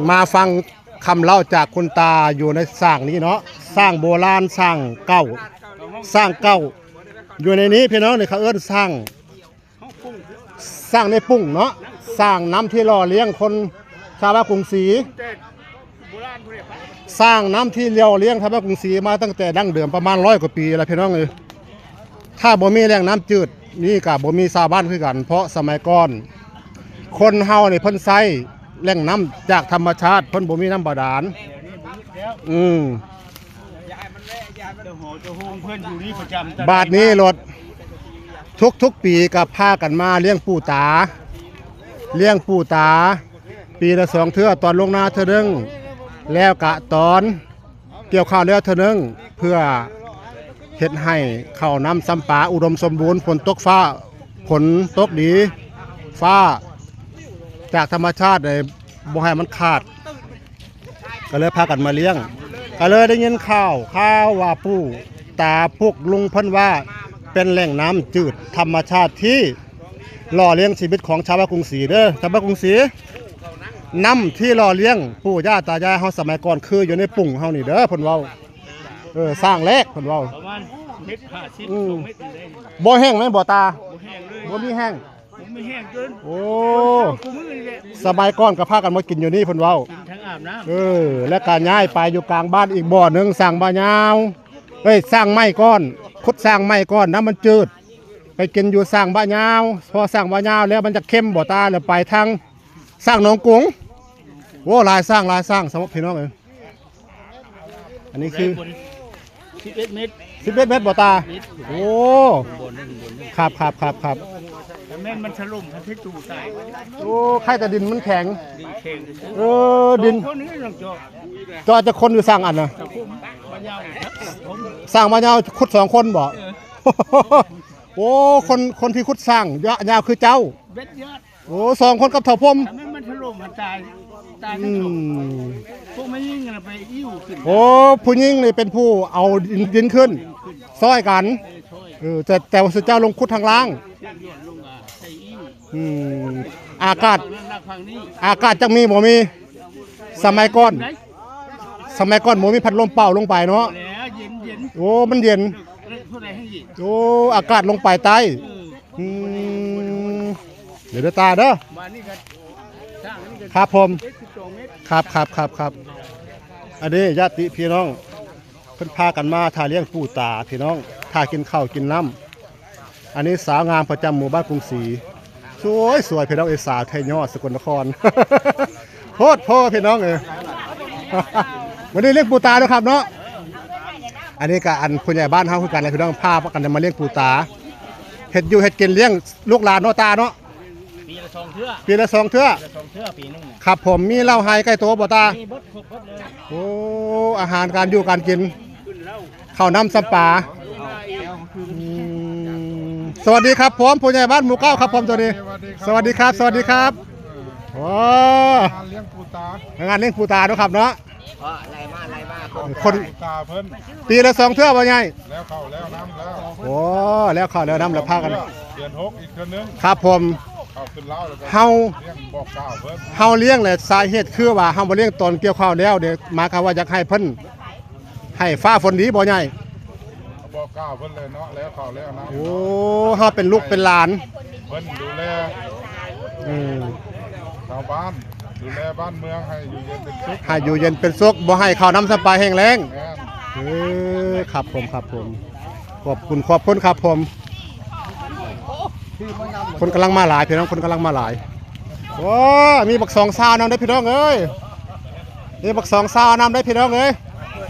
มาฟังคำเล่าจากคุณตาอยู่ในสร้างนี้เนาะสร้างโบราณสร้างเก่าอยู่ในนี้พี่น้องเนี่ยเขาเอิ้นสร้างในปุ้งเนาะสร้างน้ำที่หล่อเลี้ยงคนชาวบ้านกรุงศรีสร้างน้ำที่หล่อเลี้ยงชาวบ้านกรุงศรีมาตั้งแต่ดั้งเดิมประมาณ100 กว่าปีแล้วพี่น้องเลยถ้าบ่มีแหล่งน้ำจืดนี่กับบ่มีชาวบ้านคือกันเพราะสมัยก่อนคนเฮานี่เพิ่นใช้แหล่งน้ำจากธรรมชาติเพิ่นบ่มีน้ำบาดาลบาดนี้รถทุกปีกับพากันมาเลี้ยงปู่ตาปีละ2 เทื่อตอนลงนาเทื่อนึงแล้วกะตอนเกี่ยวข้าวแล้วเทื่อนึงเพื่อเฮ็ดให้ข้าวน้ำซ้ำปาอุดมสมบูรณ์ฝนตกดีฟ้าจากธรรมชาติเลยบ่ให้มันขาดก็เลยพากันมาเลี้ยงก็เลยได้ยินข่าวว่าปู่ตาพวกลุงเพิ่นว่าเป็นแหล่งน้ำจืดธรรมชาติที่หล่อเลี้ยงชีวิตของชาวบ้านกรุงศรีเด้อชาวบ้านกรุงศรีน้ำที่หล่อเลี้ยงปู่ย่าตายายเฮาสมัยก่อนคืออยู่ในปุ่งเฮานี่เด้อเพิ่นเว้าสร้างแรกเพิ่นเว้าประมาณเมตร50 2 เมตรบ่แห้งแม่นบ่ตาบ่มีแห้งไม่แห้งเกินโอ้สมัยก่อนก็พากันมากินอยู่นี่เพิ่นเว้าทั้งอาบน้ำและการย้ายไปอยู่กลางบ้านอีกบ่อนึงสร้างบ้านยาวสร้างไม้ก้อนขุดสร้างไม้ก้อนน้ำมันจืดไปกินอยู่สร้างบ้านยาวพอสร้างบ้านยาวแล้วมันจะเข้มบ่ตาแล้วไปทางสร้างหนองกุ้งโอ้ลายสร้างสมมติพี่น้องเลยอันนี้คือ11 เมตรบ่ตาโอ้ครับแม่นมันถล่มทันทีตู่ใส่โอ้ใครแต่ดินมันแข็งดินจอจะคนอยู่สร้างอันนะสร้างมายาวขุด2 คนบ่โอ้คนที่ขุดสร้างยาวคือเจ้าโอ้2 คนกับเถ่าพมมันถล่มมันตายพวกไม่ยิ่งไปอิ่วขึ้นโอ้ผู้ยิ่งนี่เป็นผู้เอาดินขึ้นซ้อยกันแต่ว่าเจ้าลงขุดทางล่างอากาศจังมีบ่มีสมัยก่อนบ่มีพัดลมเป่าลงไปเนาะโอ้มันเย็นโอ้อากาศลงไปใต้เดี๋ยวตาเด้อครับผมครับอันนี้ญาติพี่น้องเพิ่นพากันมาถ่ายเลี้ยงปู่ตาพี่น้องถ่ายกินข้าวกินน้ำอันนี้สาวงามประจำหมู่บ้านกรุงศรีสวยพี่น้องสาวไทยยอดสกลนครโคตรพ่อพี่น้องวันนี้เลี้ยงปู่ตาด้วยครับเนาะอันนี้ก็อันผู้ใหญ่บ้านเฮาคือกันเลยพี่น้องพากันมาเลี้ยงปู่ตาเฮ็ดอยู่เฮ็ดกินเลี้ยงลูกหลานเนาะตาเนาะปีละ2 เทื่อปีนึงครับผมมีเหล้าไฮใกล้ตัวบ่ตาโอ้อาหารการอยู่การกินข้าวน้ำซ้ำปลาสวัสดีครับผมผู้ใหญ่บ้านหมู่9ครับผมตัวนี้สวัสดีครับโอ้งานเลี้ยงปู่ตาเนาะครับเนาะอะไรมาคนตาเพิ่นปีละ2 เทื่อบ่ใหญ่แล้วเข้าแล้วน้ำแล้วโอ้แล้วเข้าแล้วน้ำแล้วพากันเดือน6อีกเทื่อนึงครับผมเฮาเลี้ยงแหละสาเหตุคือว่าเฮาบ่เลี้ยงตอนเกี่ยวข้าวแล้วเดี๋ยวมาคำว่าอยากให้เพิ่นให้ฟ้าฝนดีบ่ใหญ่บอกกล่าวเพิ่นเลยเนาะแล้วข้าวแล้วน้ำโอ้เฮาเป็นลูกเป็นหลานเพิ่นดูแลชาวบ้านดูแลบ้านเมืองให้อยู่เย็นเป็นสุขบ่ให้ข้าวน้ำสปายแห้งแล้งครับผมขอบคุณครับผมคนกำลังมาหลายพี่น้องคนกำลังมาหลายโอ้มีบัก2 ซาวนำได้พี่น้องเอ้ยมีบัก2 ซาวนำได้พี่น้องเอ้ย